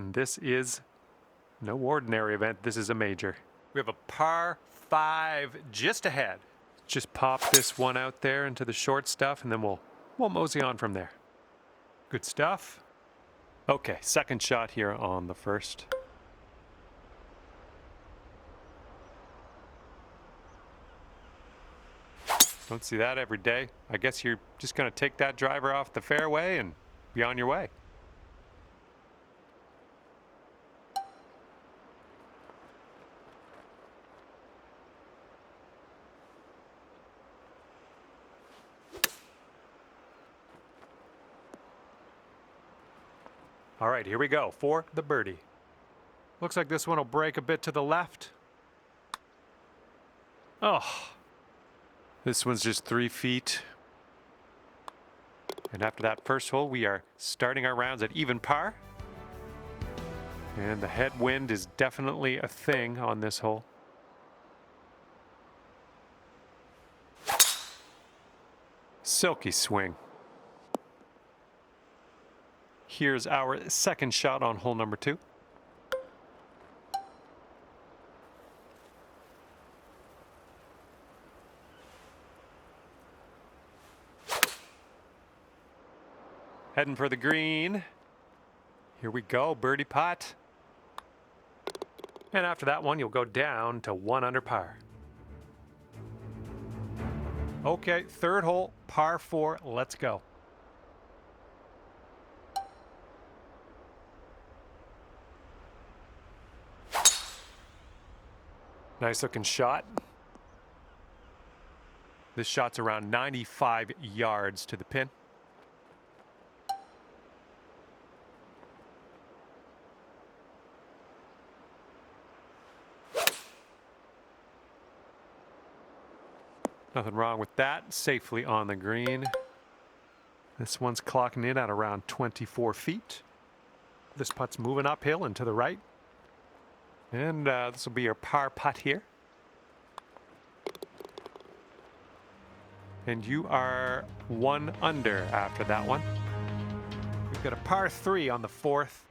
And this is no ordinary event. This is a major. We have a par 5 just ahead. Just pop this one out there into the short stuff, and then we'll mosey on from there. Good stuff. Okay, second shot here on the first. Don't see that every day. I guess you're just going to take that driver off the fairway and be on your way. All right, here we go for the birdie. Looks like this one will break a bit to the left. Oh, this one's just 3 feet. And after that first hole, we are starting our rounds at even par. And the headwind is definitely a thing on this hole. Silky swing. Here's our second shot on hole number 2. Heading for the green. Here we go, birdie putt. And after that one, you'll go down to 1 under par. Okay, third hole, par 4, let's go. Nice looking shot. This shot's around 95 yards to the pin. Nothing wrong with that. Safely on the green. This one's clocking in at around 24 feet. This putt's moving uphill and to the right. And this will be your par putt here. And you are 1 under after that one. We've got a par 3 on the 4th.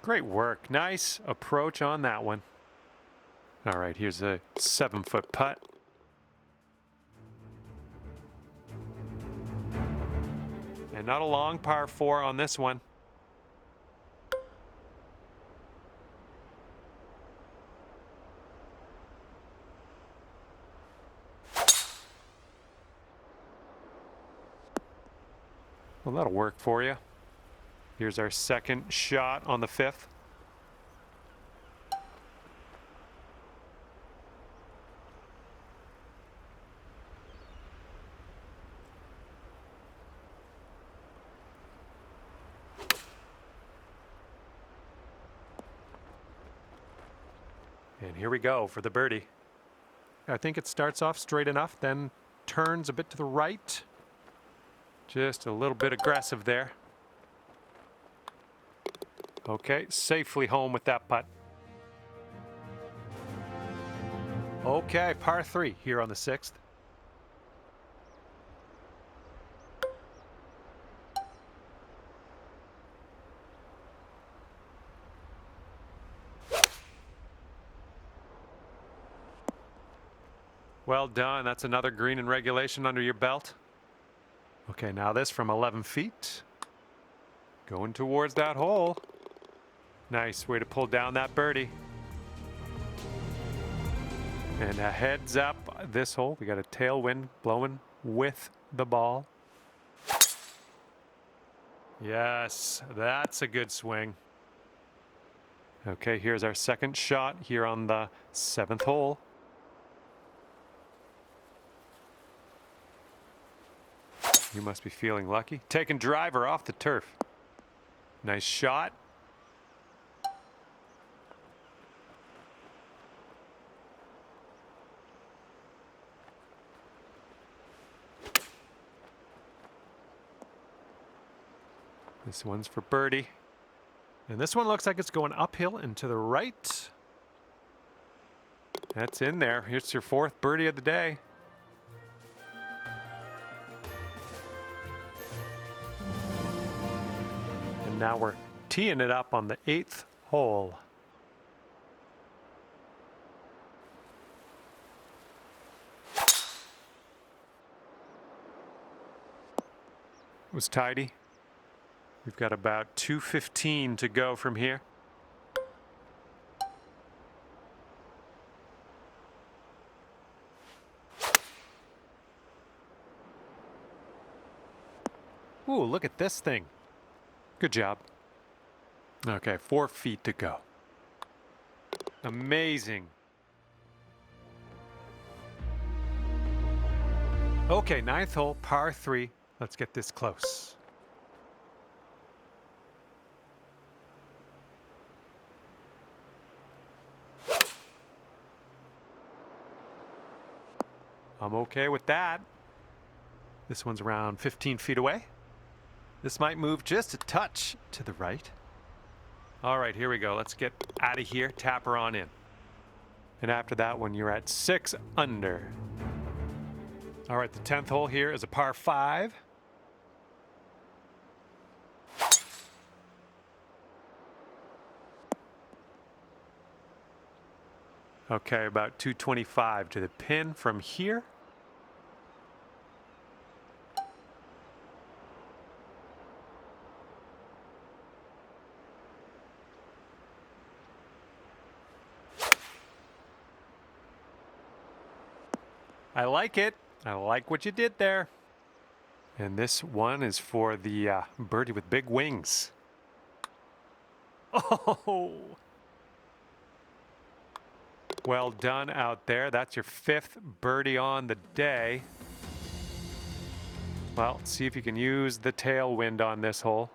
Great work. Nice approach on that one. All right, here's a 7-foot putt. And not a long par 4 on this one. Well, that'll work for you. Here's our second shot on the 5th. And here we go for the birdie. I think it starts off straight enough, then turns a bit to the right. Just a little bit aggressive there. Okay, safely home with that putt. Okay, par 3 here on the 6th. Well done. That's another green in regulation under your belt. Okay, now this from 11 feet. Going towards that hole. Nice way to pull down that birdie. And a heads up this hole. We got a tailwind blowing with the ball. Yes, that's a good swing. Okay, here's our second shot here on the 7th hole. You must be feeling lucky. Taking driver off the turf. Nice shot. This one's for birdie. And this one looks like it's going uphill and to the right. That's in there. Here's your fourth birdie of the day. And now we're teeing it up on the 8th hole. It was tidy. We've got about 2:15 to go from here. Ooh, look at this thing. Good job. Okay, 4 feet to go. Amazing. Okay, 9th hole, par 3. Let's get this close. I'm okay with that. This one's around 15 feet away. This might move just a touch to the right. All right, here we go. Let's get out of here. Tap her on in. And after that one, you're at 6 under. All right, the 10th hole here is a par 5. Okay, about 225 to the pin from here. I like it. I like what you did there. And this one is for the birdie with big wings. Oh! Well done out there. That's your 5th birdie on the day. Well, see if you can use the tailwind on this hole.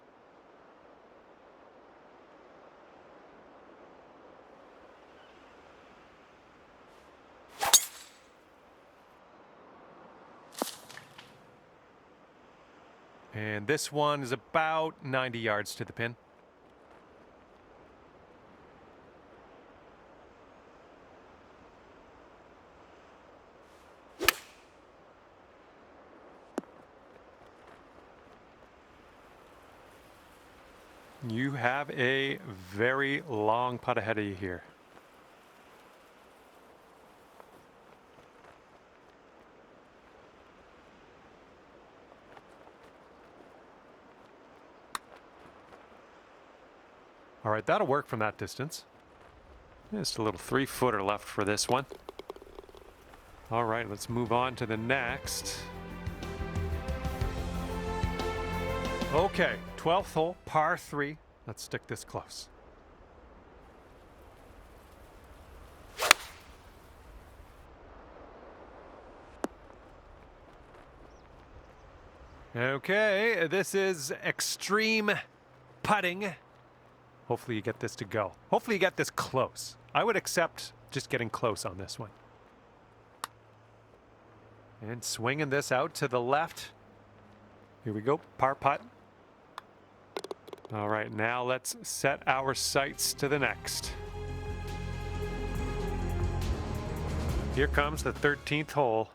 And this one is about 90 yards to the pin. You have a very long putt ahead of you here. All right, that'll work from that distance. Just a little 3-footer left for this one. All right, let's move on to the next. Okay, 12th hole, par 3. Let's stick this close. Okay, this is extreme putting. Hopefully you get this to go. Hopefully you get this close. I would accept just getting close on this one. And swinging this out to the left. Here we go, par putt. All right, now let's set our sights to the next. Here comes the 13th hole.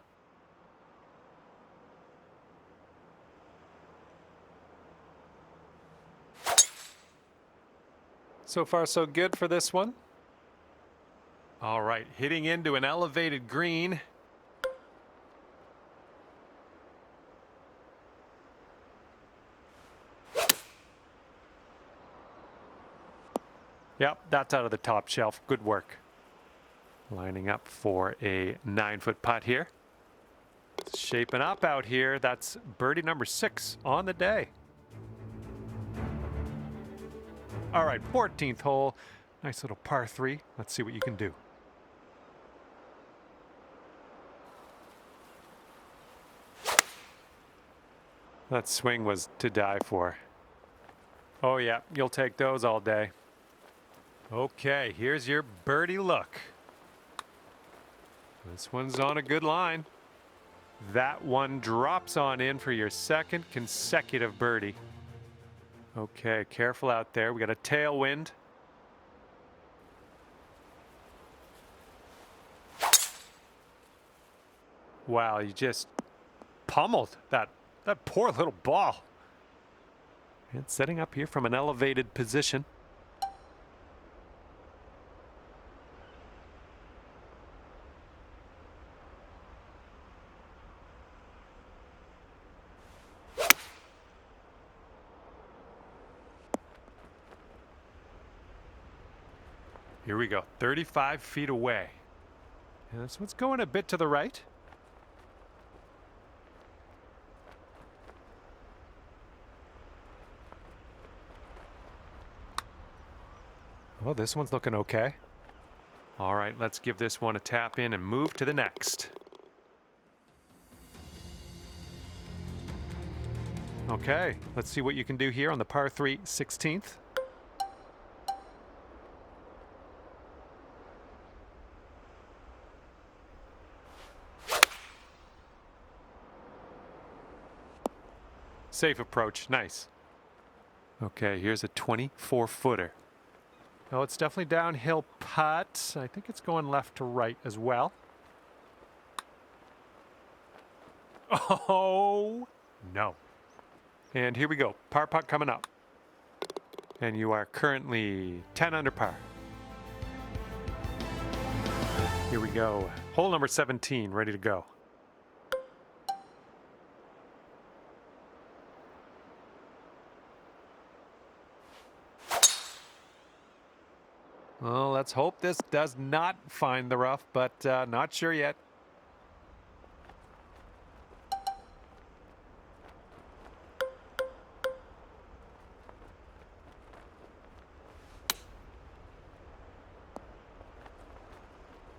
So far, so good for this one. All right, hitting into an elevated green. Yep, that's out of the top shelf. Good work. Lining up for a 9-foot putt here. It's shaping up out here. That's birdie number 6 on the day. All right, 14th hole. Nice little par 3. Let's see what you can do. That swing was to die for. Oh yeah, you'll take those all day. Okay, here's your birdie look. This one's on a good line. That one drops on in for your 2nd consecutive birdie. Okay, careful out there. We got a tailwind. Wow, you just pummeled that poor little ball. And setting up here from an elevated position. Here we go, 35 feet away. And this one's going a bit to the right. Well, this one's looking okay. All right, let's give this one a tap in and move to the next. Okay, let's see what you can do here on the par 3 16th. Safe approach, nice. Okay, here's a 24-footer. Oh, it's definitely downhill putt. I think it's going left to right as well. Oh, no. And here we go, par putt coming up. And you are currently 10 under par. Here we go, hole number 17, ready to go. Well, let's hope this does not find the rough, but not sure yet.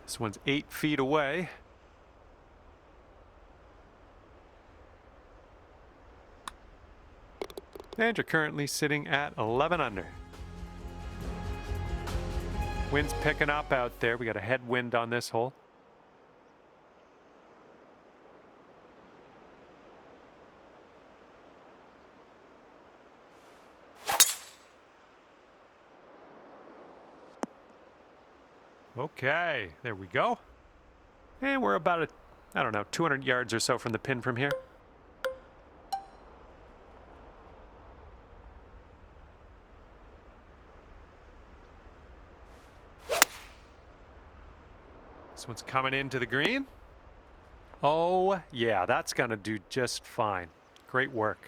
This one's 8 feet away. And you're currently sitting at 11 under. Wind's picking up out there. We got a headwind on this hole. Okay, there we go. And we're about, I don't know, 200 yards or so from the pin from here. This one's coming into the green. Oh, yeah, that's going to do just fine. Great work.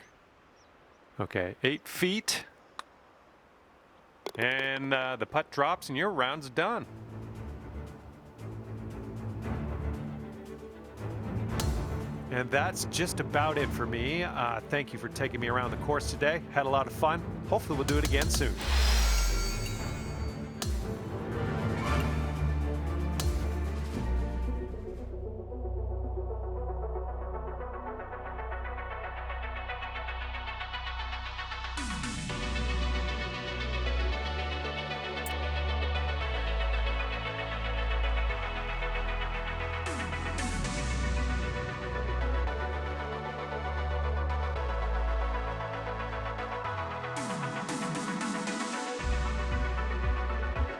Okay, 8 feet. And the putt drops and your round's done. And that's just about it for me. Thank you for taking me around the course today. Had a lot of fun. Hopefully we'll do it again soon.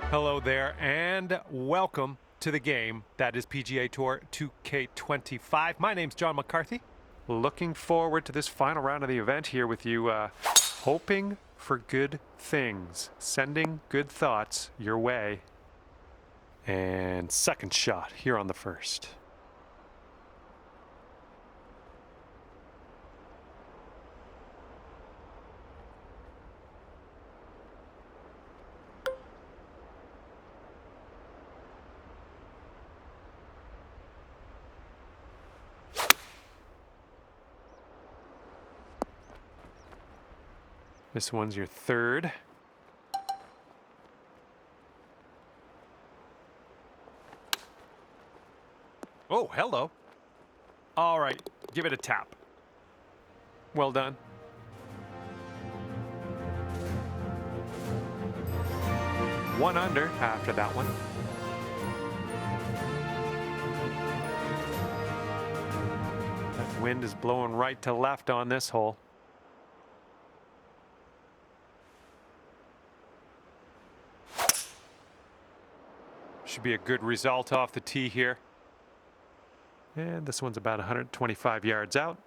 Hello there and welcome to the game that is PGA Tour 2K25. My name's John McCarthy. Looking forward to this final round of the event here with you, hoping for good things, sending good thoughts your way. And second shot here on the first. This one's your third. Oh, hello. All right, give it a tap. Well done. One under after that one. That wind is blowing right to left on this hole. Should be a good result off the tee here. And this one's about 125 yards out.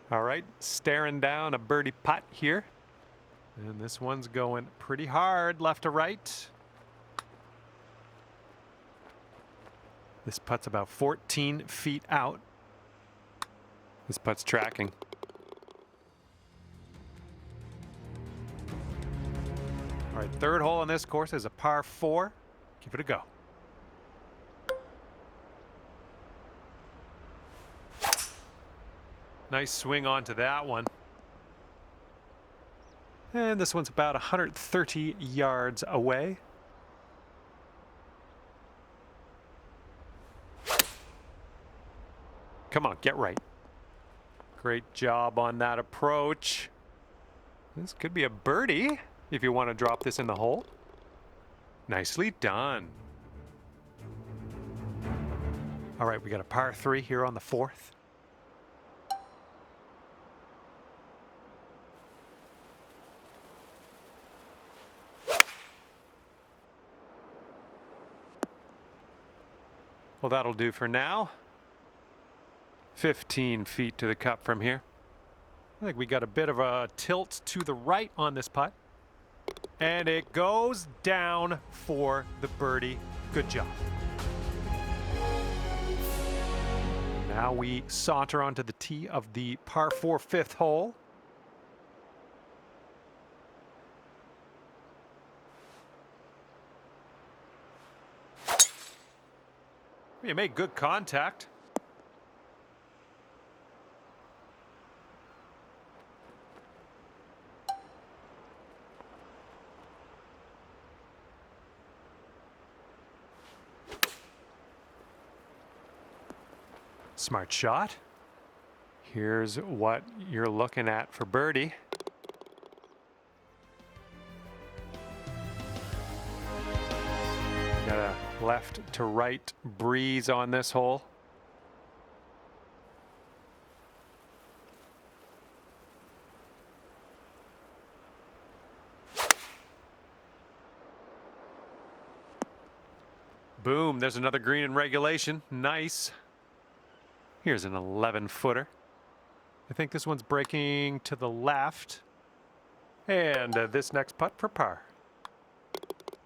All right, staring down a birdie putt here. And this one's going pretty hard left to right. This putt's about 14 feet out. This putt's tracking. All right, third hole on this course is a par 4. Give it a go. Nice swing onto that one. And this one's about 130 yards away. Come on, get right. Great job on that approach. This could be a birdie if you want to drop this in the hole. Nicely done. All right, we got a par 3 here on the 4th. Well, that'll do for now. 15 feet to the cup from here. I think we got a bit of a tilt to the right on this putt. And it goes down for the birdie. Good job. Now we saunter onto the tee of the par 4 5th hole. You made good contact. Smart shot. Here's what you're looking at for birdie. Got a left to right breeze on this hole. Boom, there's another green in regulation. Nice. Here's an 11-footer. I think this one's breaking to the left. And this next putt for par.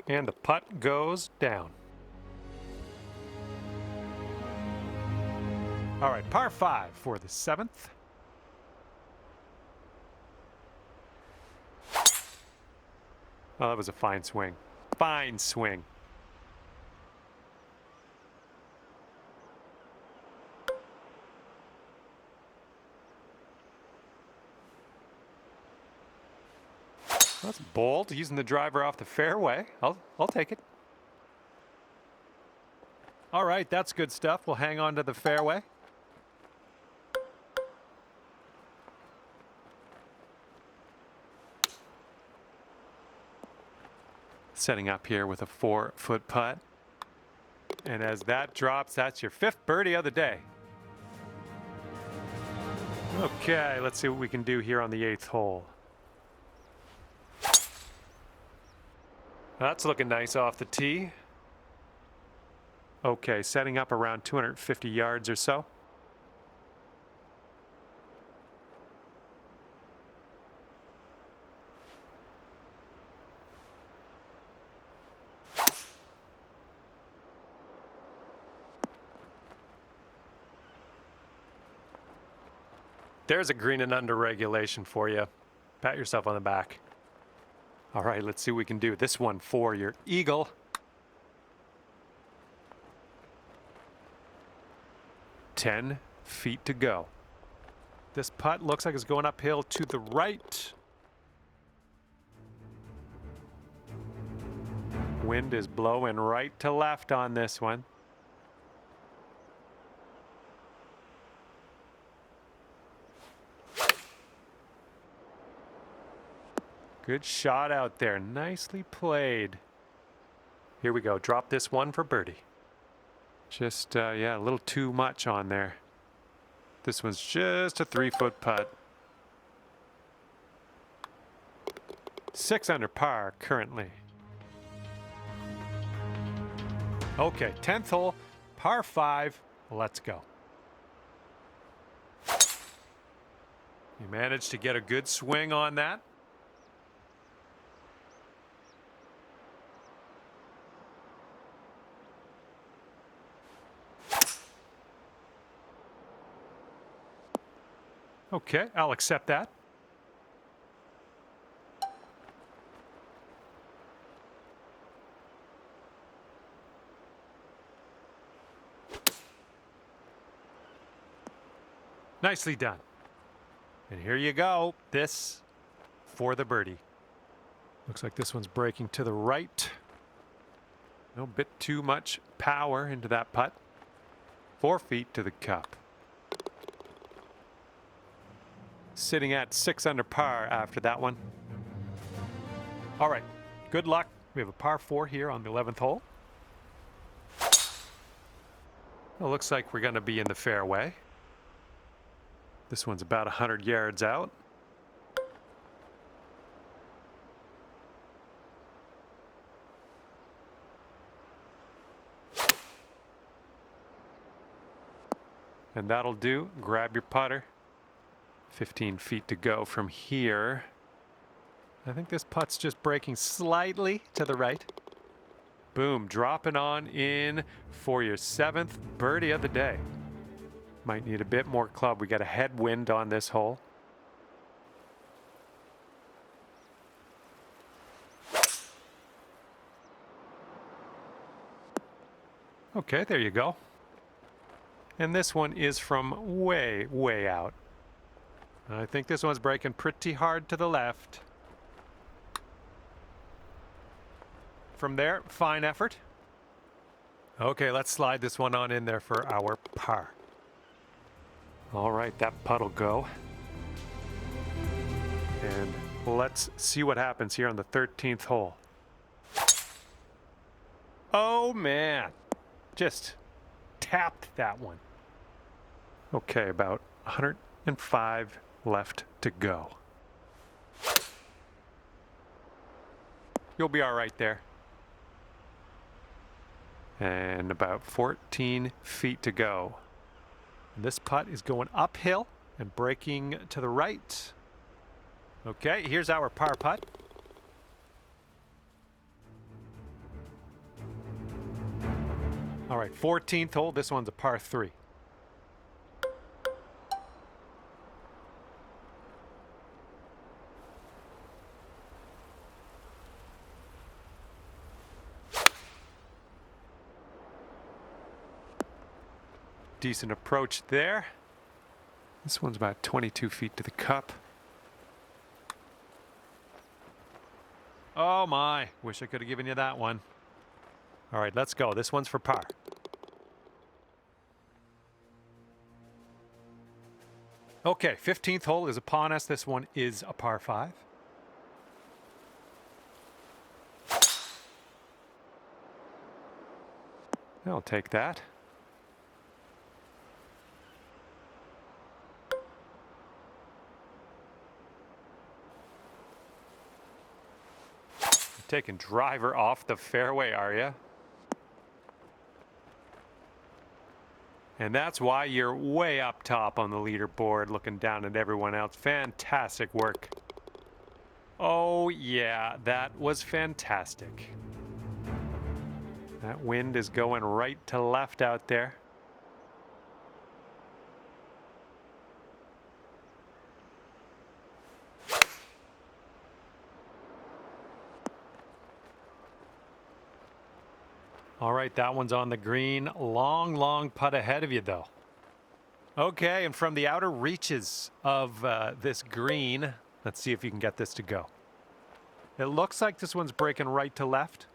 And the putt goes down. All right, par 5 for the 7th. Oh, that was a fine swing. Fine swing. That's bold, using the driver off the fairway. I'll take it. All right, that's good stuff. We'll hang on to the fairway. Setting up here with a 4-foot putt. And as that drops, that's your 5th birdie of the day. Okay, let's see what we can do here on the 8th hole. That's looking nice off the tee. Okay, setting up around 250 yards or so. There's a green and under regulation for you. Pat yourself on the back. All right, let's see what we can do. This one for your eagle. Ten feet to go. This putt looks like it's going uphill to the right. Wind is blowing right to left on this one. Good shot out there. Nicely played. Here we go. Drop this one for birdie. Just, yeah, a little too much on there. This one's just a 3-foot putt. 6 under par currently. Okay, 10th hole, par 5. Let's go. You managed to get a good swing on that. Okay, I'll accept that. Nicely done. And here you go. This for the birdie. Looks like this one's breaking to the right. A bit too much power into that putt. 4 feet to the cup. Sitting at 6 under par after that one. All right, good luck. We have a par 4 here on the 11th hole. It looks like we're going to be in the fairway. This one's about 100 yards out. And that'll do. Grab your putter. 15 feet to go from here. I think this putt's just breaking slightly to the right. Boom, dropping on in for your 7th birdie of the day. Might need a bit more club. We got a headwind on this hole. Okay, there you go. And this one is from way, way out. I think this one's breaking pretty hard to the left. From there, fine effort. Okay, let's slide this one on in there for our par. All right, that putt'll go. And let's see what happens here on the 13th hole. Oh man, just tapped that one. Okay, about 105 left to go. You'll be all right there. And about 14 feet to go. And this putt is going uphill and breaking to the right. Okay, here's our par putt. All right, 14th hole. This one's a par 3. Decent approach there. This one's about 22 feet to the cup. Oh my, wish I could have given you that one. All right, let's go. This one's for par. Okay, 15th hole is upon us. This one is a par 5. I'll take that. Taking driver off the fairway, are you? And that's why you're way up top on the leaderboard, looking down at everyone else. Fantastic work. Oh yeah, that was fantastic. That wind is going right to left out there. All right, that one's on the green. Long, long putt ahead of you, though. Okay, and from the outer reaches of this green, let's see if you can get this to go. It looks like this one's breaking right to left.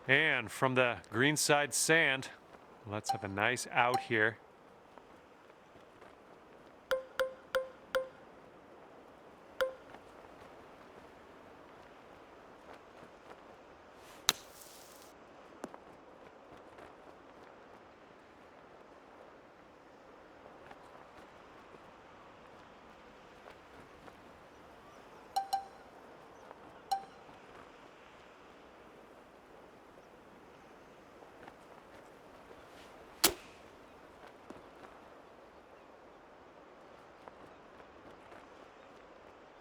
And from the greenside sand, let's have a nice out here.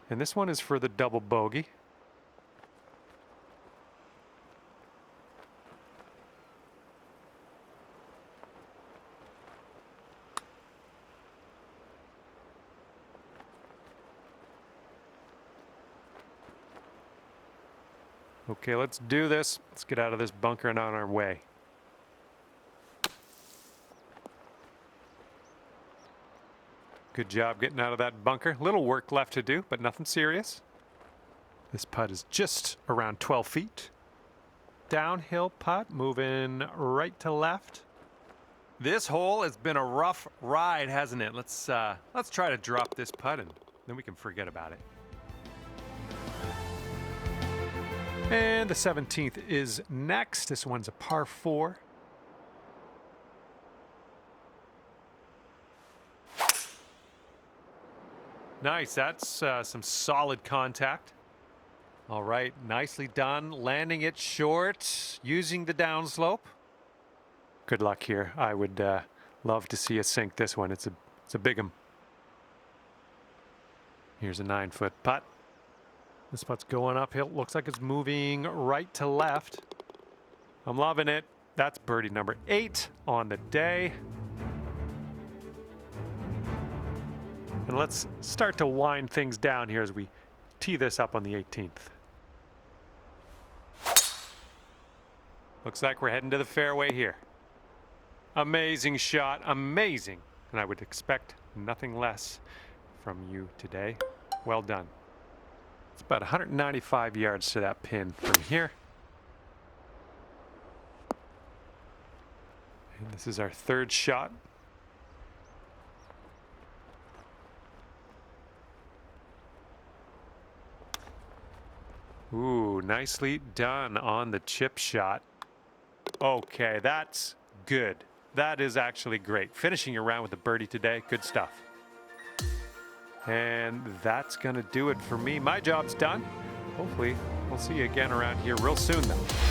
And this one is for the double bogey. Okay, let's do this. Let's get out of this bunker and on our way. Good job getting out of that bunker. Little work left to do, but nothing serious. This putt is just around 12 feet. Downhill putt, moving right to left. This hole has been a rough ride, hasn't it? Let's try to drop this putt and then we can forget about it. And the 17th is next. This one's a par 4. Nice, that's some solid contact. All right, nicely done. Landing it short, using the downslope. Good luck here. I would love to see us sink this one. It's a big 'em. Here's a 9-foot putt. This putt's going uphill. Looks like it's moving right to left. I'm loving it. That's birdie number 8 on the day. And let's start to wind things down here as we tee this up on the 18th. Looks like we're heading to the fairway here. Amazing shot, amazing. And I would expect nothing less from you today. Well done. It's about 195 yards to that pin from here. And this is our 3rd shot. Ooh, nicely done on the chip shot. Okay, that's good. That is actually great. Finishing your round with a birdie today, good stuff. And that's gonna do it for me. My job's done. Hopefully, we'll see you again around here real soon though.